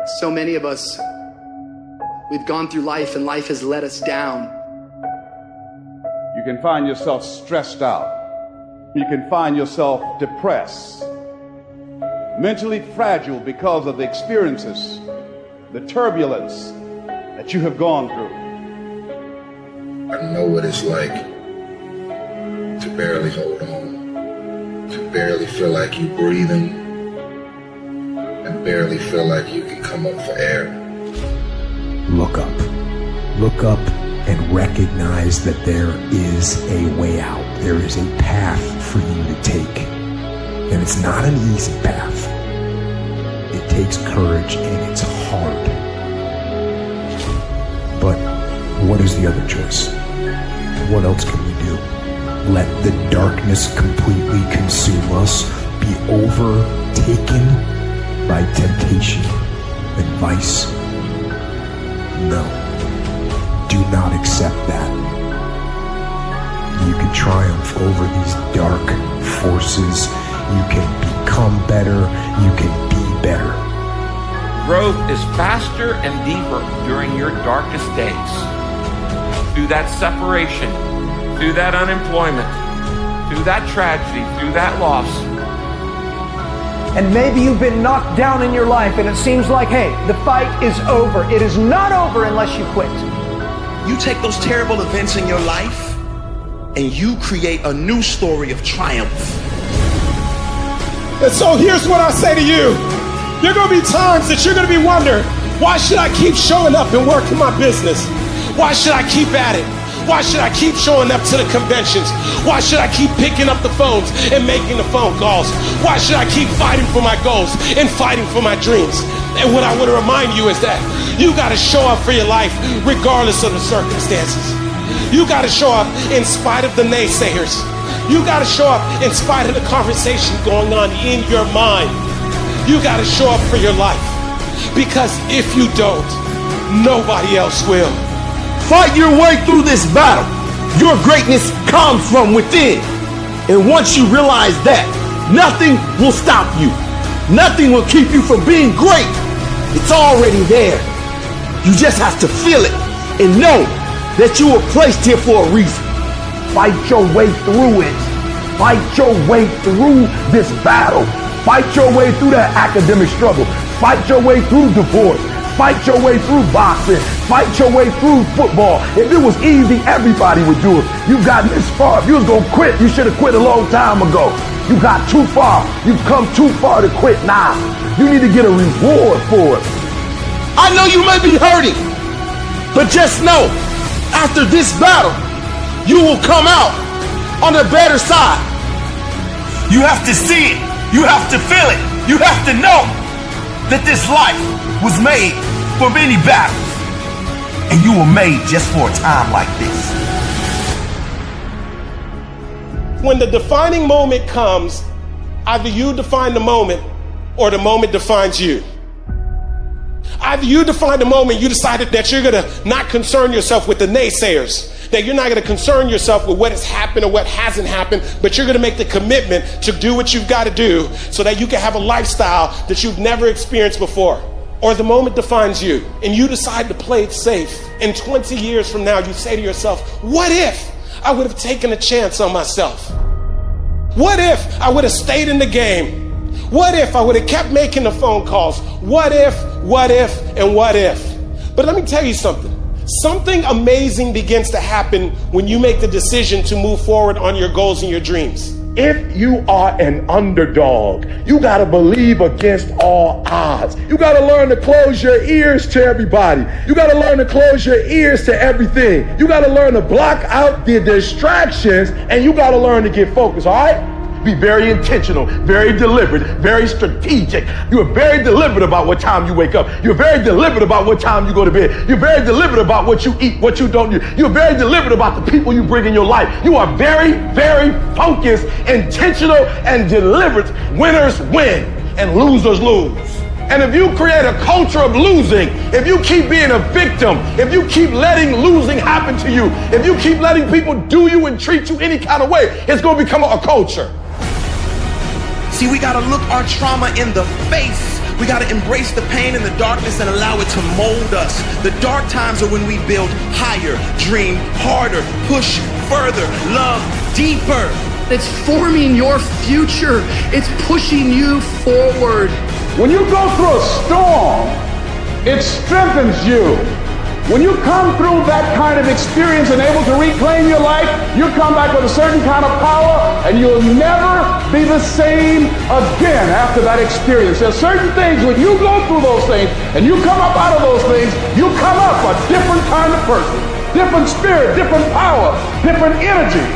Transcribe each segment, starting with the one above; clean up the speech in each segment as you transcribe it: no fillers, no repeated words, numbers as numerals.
So many of us, we've gone through life and life has let us down. You can find yourself stressed out. You can find yourself depressed, mentally fragile because of the experiences, the turbulence that you have gone through. I know what it's like to barely hold on, to barely feel like you're breathing, and barely feel like you can come up for air. Look up. Look up and recognize that there is a way out. There is a path for you to take. And it's not an easy path. It takes courage and it's hard. But what is the other choice? What else can we do? Let the darkness completely consume us, be overtaken by temptation and vice? No. Do not accept that. You can triumph over these dark forces. You can become better. You can be better. Growth is faster and deeper during your darkest days. Through that separation, through that unemployment, through that tragedy, through that loss. And maybe you've been knocked down in your life and it seems like, hey, the fight is over. It is not over unless you quit. You take those terrible events in your life and you create a new story of triumph. And so here's what I say to you. There are going to be times that you're going to be wondering, why should I keep showing up and working my business? Why should I keep at it? Why should I keep showing up to the conventions? Why should I keep picking up the phones and making the phone calls? Why should I keep fighting for my goals and fighting for my dreams? And what I want to remind you is that you got to show up for your life regardless of the circumstances. You got to show up in spite of the naysayers. You got to show up in spite of the conversation going on in your mind. You got to show up for your life. Because if you don't, nobody else will. Fight your way through this battle. Your greatness comes from within. And once you realize that, nothing will stop you. Nothing will keep you from being great. It's already there. You just have to feel it and know that you were placed here for a reason. Fight your way through it. Fight your way through this battle. Fight your way through that academic struggle. Fight your way through divorce. Fight your way through boxing. Fight your way through football. If it was easy, everybody would do it. You got this far. If you was going to quit, you should have quit a long time ago. You got too far. You've come too far to quit now. You need to get a reward for it. I know you may be hurting, but just know, after this battle, you will come out on the better side. You have to see it. You have to feel it. You have to know that this life was made for many battles, and you were made just for a time like this. When the defining moment comes, either you define the moment or the moment defines you. Either you define the moment, you decided that you're going to not concern yourself with the naysayers, that you're not going to concern yourself with what has happened or what hasn't happened, but you're going to make the commitment to do what you've got to do so that you can have a lifestyle that you've never experienced before. Or the moment defines you and you decide to play it safe. And 20 years from now, you say to yourself, what if I would have taken a chance on myself? What if I would have stayed in the game? What if I would have kept making the phone calls? What if, and what if? But let me tell you something. Something amazing begins to happen when you make the decision to move forward on your goals and your dreams. If you are an underdog, you got to believe against all odds. You got to learn to close your ears to everybody. You got to learn to close your ears to everything. You got to learn to block out the distractions, and you got to learn to get focused, all right? Be very intentional, very deliberate, very strategic. You are very deliberate about what time you wake up. You're very deliberate about what time you go to bed. You're very deliberate about what you eat, what you don't do. You're very deliberate about the people you bring in your life. You are very, very focused, intentional, and deliberate. Winners win and losers lose. And if you create a culture of losing, if you keep being a victim, if you keep letting losing happen to you, if you keep letting people do you and treat you any kind of way, it's going to become a culture. See, we got to look our trauma in the face We got to embrace the pain and the darkness and allow it to mold us. The dark times are when we build higher, dream harder, push further, love deeper. It's forming your future. It's pushing you forward. When you go through a storm, it strengthens you. When you come through that kind of experience and able to reclaim your life, you come back with a certain kind of power, and you'll never be the same again after that experience. There's certain things, when you go through those things and you come up out of those things, you come up a different kind of person, different spirit, different power, different energy.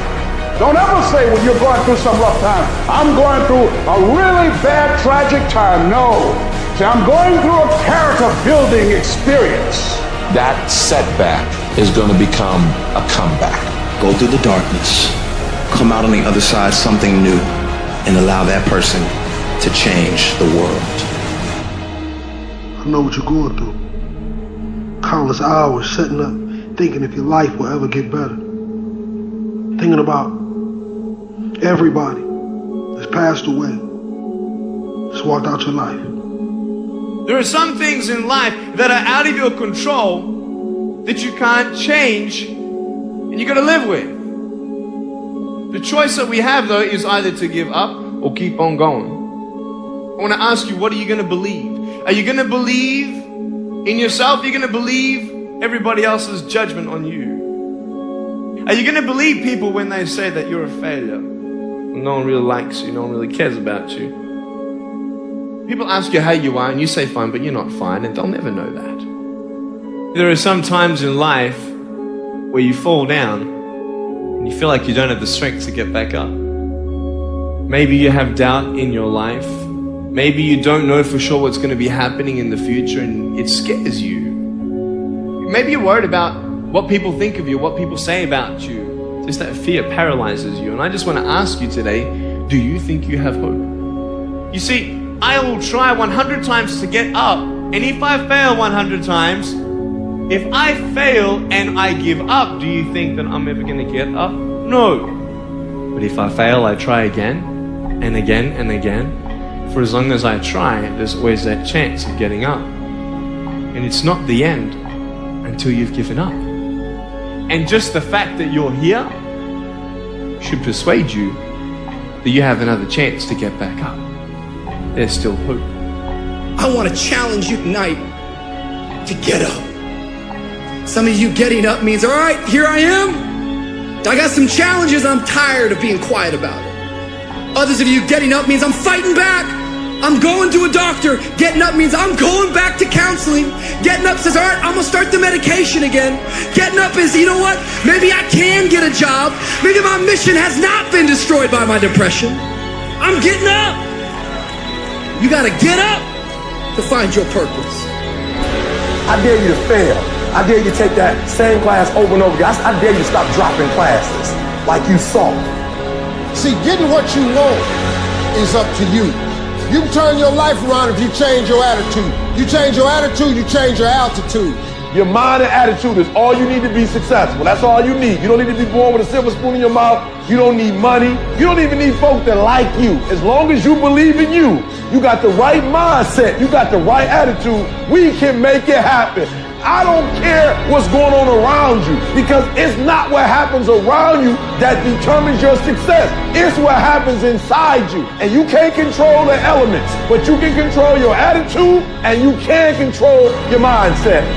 Don't ever say when you're going through some rough time, I'm going through a really bad, tragic time. No. See, I'm going through a character building experience. That setback is going to become a comeback. Go through the darkness, come out on the other side something new, and allow that person to change the world. I know what you're going through. Countless hours sitting up, thinking if your life will ever get better. Thinking about everybody that's passed away, just walked out your life. There are some things in life that are out of your control that you can't change, and you got to live with. The choice that we have, though, is either to give up or keep on going. I want to ask you, what are you going to believe? Are you going to believe in yourself? Are you going to believe everybody else's judgment on you? Are you going to believe people when they say that you're a failure? No one really likes you, no one really cares about you. People ask you how you are and you say fine, but you're not fine, and they'll never know that. There are some times in life where you fall down and you feel like you don't have the strength to get back up. Maybe you have doubt in your life. Maybe you don't know for sure what's going to be happening in the future and it scares you. Maybe you're worried about what people think of you, what people say about you. Just that fear paralyzes you. And I just want to ask you today, do you think you have hope? You see, I will try 100 times to get up, and if I fail 100 times, if I fail and I give up, do you think that I'm ever going to get up? No. But if I fail, I try again and again and again. For as long as I try, there's always that chance of getting up. And it's not the end until you've given up. And just the fact that you're here should persuade you that you have another chance to get back up. There's still hope. I want to challenge you tonight to get up. Some of you getting up means, all right, here I am. I got some challenges. I'm tired of being quiet about it. Others of you getting up means I'm fighting back. I'm going to a doctor. Getting up means I'm going back to counseling. Getting up says, all right, I'm going to start the medication again. Getting up is, you know what? Maybe I can get a job. Maybe my mission has not been destroyed by my depression. I'm getting up. You got to get up to find your purpose. I dare you to fail. I dare you to take that same class over and over again. I dare you to stop dropping classes like you saw. See, getting what you want is up to you. You can turn your life around if you change your attitude. You change your attitude, you change your altitude. Your mind and attitude is all you need to be successful. That's all you need. You don't need to be born with a silver spoon in your mouth. You don't need money. You don't even need folks that like you. As long as you believe in you, you got the right mindset, you got the right attitude, we can make it happen. I don't care what's going on around you, because it's not what happens around you that determines your success. It's what happens inside you. And you can't control the elements, but you can control your attitude and you can control your mindset.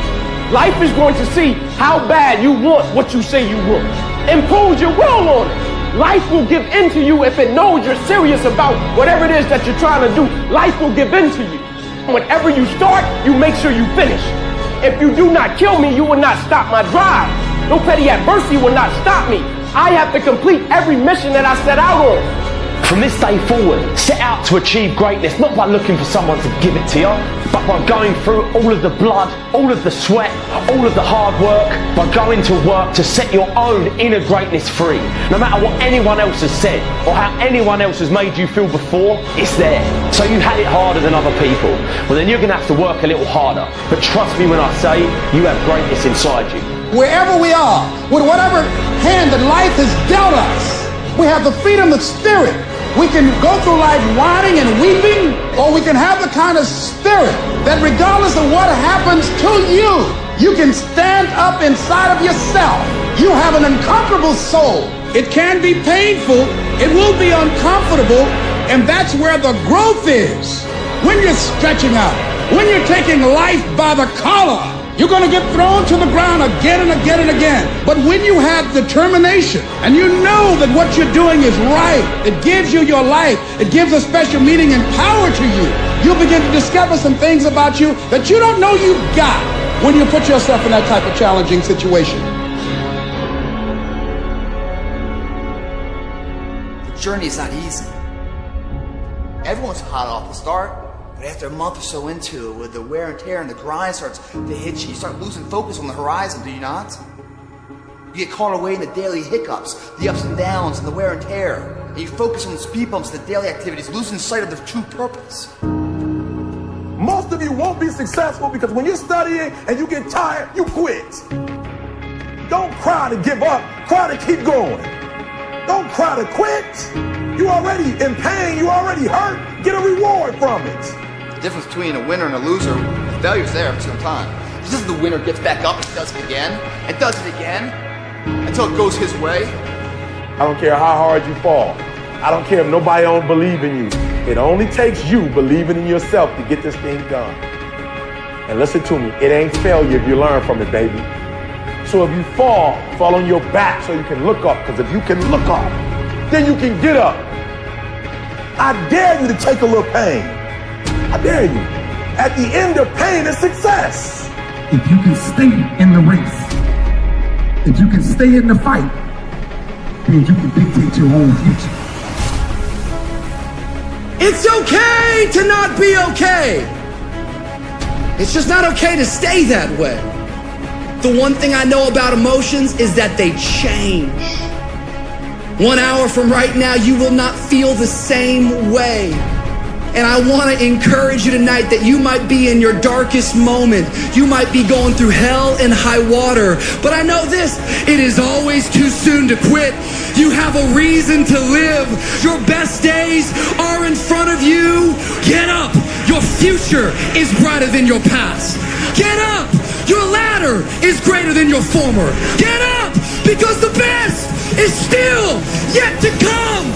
Life is going to see how bad you want what you say you want. Impose your will on it. Life will give in to you if it knows you're serious about whatever it is that you're trying to do. Life will give in to you. Whenever you start, you make sure you finish. If you do not kill me, you will not stop my drive. No petty adversity will not stop me. I have to complete every mission that I set out on. From this day forward, set out to achieve greatness, not by looking for someone to give it to you, but by going through all of the blood, all of the sweat, all of the hard work, by going to work to set your own inner greatness free. No matter what anyone else has said, or how anyone else has made you feel before, it's there. So you had it harder than other people. Well, then you're going to have to work a little harder. But trust me when I say, you have greatness inside you. Wherever we are, with whatever hand that life has dealt us, we have the freedom of spirit We can go through life whining and weeping, or we can have the kind of spirit that regardless of what happens to you, you can stand up inside of yourself. You have an uncomfortable soul. It can be painful. It will be uncomfortable. And that's where the growth is. When you're stretching out, when you're taking life by the collar, you're going to get thrown to the ground again and again and again. But when you have determination and you know that what you're doing is right, it gives you your life, it gives a special meaning and power to you, you'll begin to discover some things about you that you don't know you've got when you put yourself in that type of challenging situation. The journey is not easy. Everyone's hot off the start. But after a month or so into it, with the wear and tear and the grind starts to hit you, you start losing focus on the horizon, do you not? You get caught away in the daily hiccups, the ups and downs, and the wear and tear. And you focus on the speed bumps, the daily activities, losing sight of the true purpose. Most of you won't be successful because when you're studying and you get tired, you quit. Don't cry to give up, cry to keep going. Don't cry to quit. You already in pain, you already hurt, get a reward from it. The difference between a winner and a loser, the failure's there every single time. It's just the winner gets back up and does it again, and does it again, until it goes his way. I don't care how hard you fall. I don't care if nobody don't believe in you. It only takes you believing in yourself to get this thing done. And listen to me, it ain't failure if you learn from it, baby. So if you fall on your back so you can look up, because if you can look up, then you can get up. I dare you to take a little pain. I dare you. At the end of pain is success. If you can stay in the race, if you can stay in the fight, then you can dictate your own future. It's okay to not be okay. It's just not okay to stay that way. The one thing I know about emotions is that they change. 1 hour from right now, you will not feel the same way. And I want to encourage you tonight that you might be in your darkest moment. You might be going through hell and high water. But I know this, it is always too soon to quit. You have a reason to live. Your best days are in front of you. Get up. Your future is brighter than your past. Get up. Your ladder is greater than your former. Get up, because the best is still yet to come.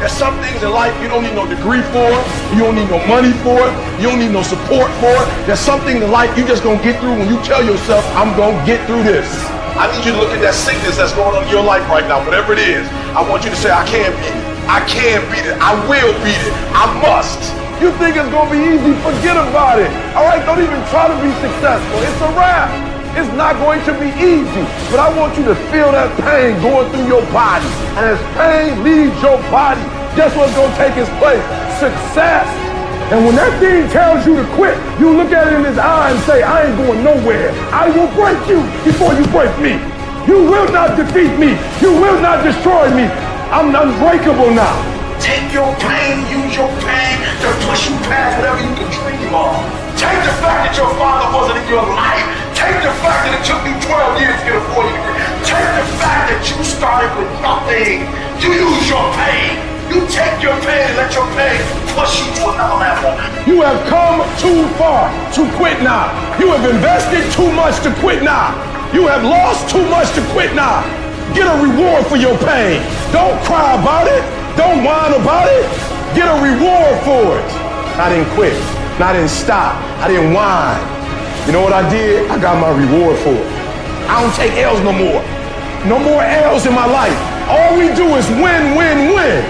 There's some things in life you don't need no degree for, you don't need no money for it, you don't need no support for it. There's something in life you just gonna get through when you tell yourself, I'm gonna get through this. I need you to look at that sickness that's going on in your life right now, whatever it is. I want you to say, I can beat it. I can beat it. I will beat it. I must. You think it's gonna be easy? Forget about it. All right, don't even try to be successful. It's a wrap. It's not going to be easy, but I want you to feel that pain going through your body. And as pain leaves your body, guess what's gonna take its place? Success. And when that thing tells you to quit, you look at it in his eye and say, I ain't going nowhere. I will break you before you break me. You will not defeat me. You will not destroy me. I'm unbreakable now. Take your pain, use your pain to push you past whatever you can dream of. Take the fact that your father wasn't in your life. Take the fact that it took you 12 years to get a 4-year degree. Take the fact that you started with nothing. You use your pain. You take your pain and let your pain push you to another level. You have come too far to quit now. You have invested too much to quit now. You have lost too much to quit now. Get a reward for your pain. Don't cry about it. Don't whine about it. Get a reward for it. I didn't quit. I didn't stop. I didn't whine. You know what I did? I got my reward for it. I don't take L's no more. No more L's in my life. All we do is win, win, win.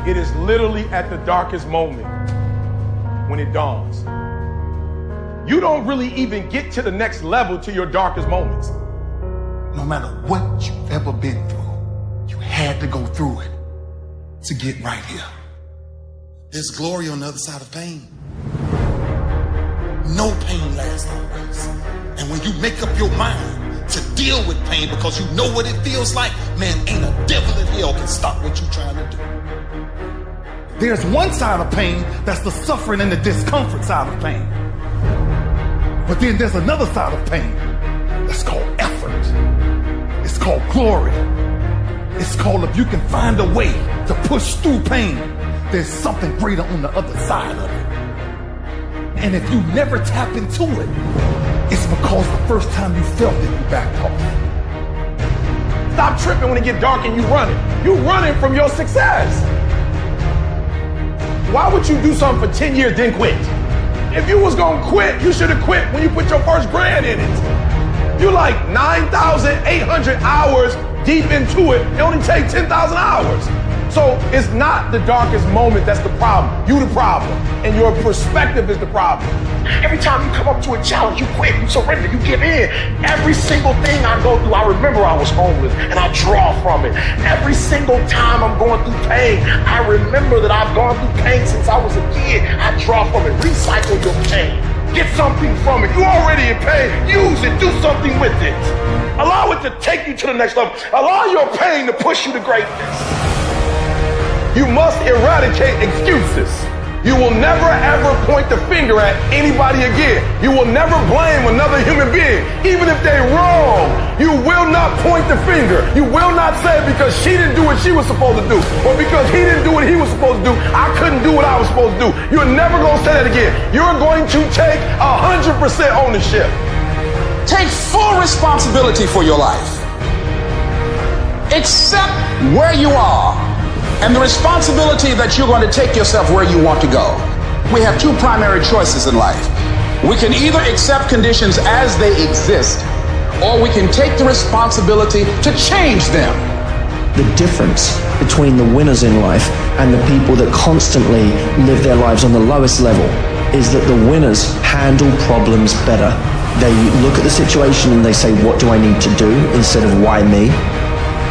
It is literally at the darkest moment when it dawns. You don't really even get to the next level to your darkest moments. No matter what you've ever been through, you had to go through it to get right here. There's glory on the other side of pain. No pain lasts always. And when you make up your mind to deal with pain because you know what it feels like, man, ain't a devil in hell can stop what you're trying to do. There's one side of pain that's the suffering and the discomfort side of pain. But then there's another side of pain that's called effort. It's called glory. It's called if you can find a way to push through pain, there's something greater on the other side of it. And if you never tap into it, it's because the first time you felt it, you backed off. Stop tripping when it get dark and you running. You running from your success. Why would you do something for 10 years then quit? If you was gonna quit, you should have quit when you put your first brand in it. You like 9,800 hours deep into it. It only takes 10,000 hours. So it's not the darkest moment that's the problem. You the problem. And your perspective is the problem. Every time you come up to a challenge, you quit, you surrender, you give in. Every single thing I go through, I remember I was homeless and I draw from it. Every single time I'm going through pain, I remember that I've gone through pain since I was a kid. I draw from it. Recycle your pain. Get something from it. You're already in pain. Use it. Do something with it. Allow it to take you to the next level. Allow your pain to push you to greatness. You must eradicate excuses. You will never ever point the finger at anybody again. You will never blame another human being, even if they're wrong. You will not point the finger. You will not say because she didn't do what she was supposed to do, or because he didn't do what he was supposed to do, I couldn't do what I was supposed to do. You're never going to say that again. You're going to take 100% ownership. Take full responsibility for your life. Accept where you are and the responsibility that you're going to take yourself where you want to go. We have two primary choices in life. We can either accept conditions as they exist, or we can take the responsibility to change them. The difference between the winners in life and the people that constantly live their lives on the lowest level is that the winners handle problems better. They look at the situation and they say, what do I need to do, instead of why me?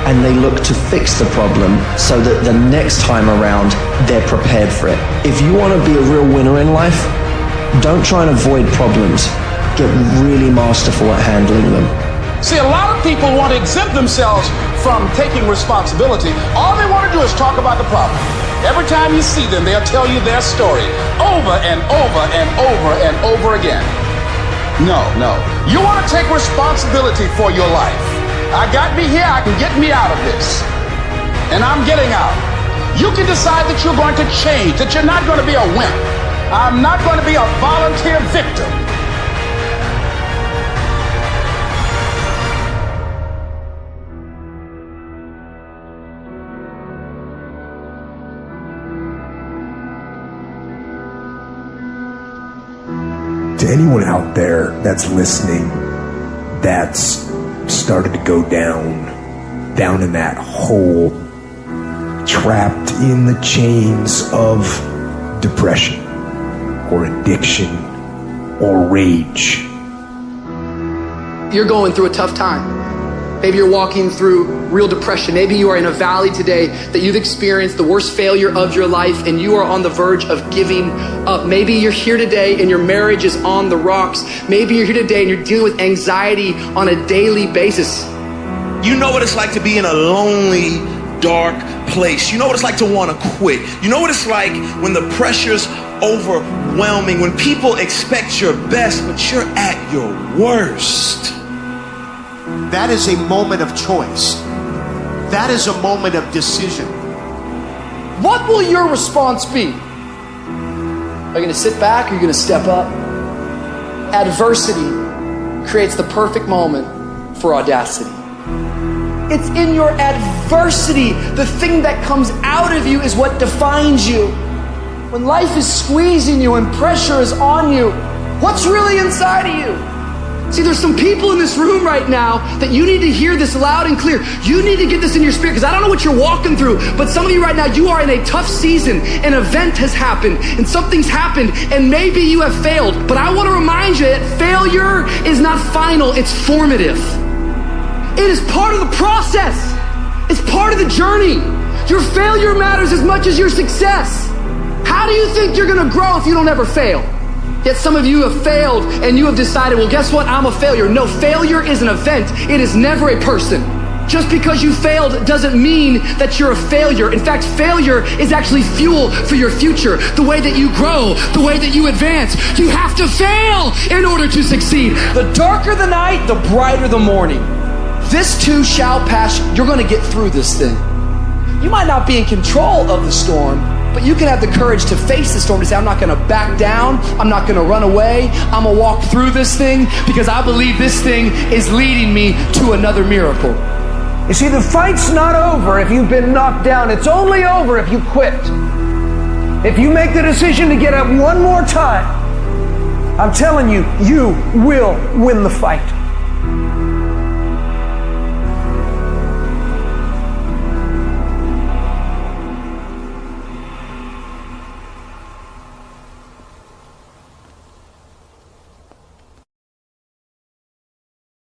And they look to fix the problem so that the next time around they're prepared for it. If you want to be a real winner in life, don't try and avoid problems. Get really masterful at handling them. See, a lot of people want to exempt themselves from taking responsibility. All they want to do is talk about the problem. Every time you see them, they'll tell you their story over and over and over and over again. No. You want to take responsibility for your life. I got me here, I can get me out of this. And I'm getting out. You can decide that you're going to change, that you're not going to be a wimp. I'm not going to be a volunteer victim. To anyone out there that's listening, that's started to go down in that hole, trapped in the chains of depression or addiction or rage. You're going through a tough time. Maybe you're walking through real depression. Maybe you are in a valley today that you've experienced the worst failure of your life and you are on the verge of giving up. Maybe you're here today and your marriage is on the rocks. Maybe you're here today and you're dealing with anxiety on a daily basis. You know what it's like to be in a lonely, dark place. You know what it's like to want to quit. You know what it's like when the pressure's overwhelming, when people expect your best, but you're at your worst. That is a moment of choice. That is a moment of decision. What will your response be? Are you going to sit back or are you going to step up? Adversity creates the perfect moment for audacity. It's in your adversity. The thing that comes out of you is what defines you. When life is squeezing you and pressure is on you, what's really inside of you? See, there's some people in this room right now that you need to hear this loud and clear. You need to get this in your spirit, because I don't know what you're walking through, but some of you right now, you are in a tough season. An event has happened and something's happened and maybe you have failed. But I want to remind you that failure is not final, it's formative. It is part of the process. It's part of the journey. Your failure matters as much as your success. How do you think you're going to grow if you don't ever fail? Yet some of you have failed and you have decided, well, guess what? I'm a failure. No, failure is an event. It is never a person. Just because you failed doesn't mean that you're a failure. In fact, failure is actually fuel for your future. The way that you grow, the way that you advance. You have to fail in order to succeed. The darker the night, the brighter the morning. This too shall pass. You're going to get through this thing. You might not be in control of the storm, but you can have the courage to face the storm, to say, I'm not going to back down. I'm not going to run away. I'm going to walk through this thing because I believe this thing is leading me to another miracle. You see, the fight's not over if you've been knocked down. It's only over if you quit. If you make the decision to get up one more time, I'm telling you, you will win the fight.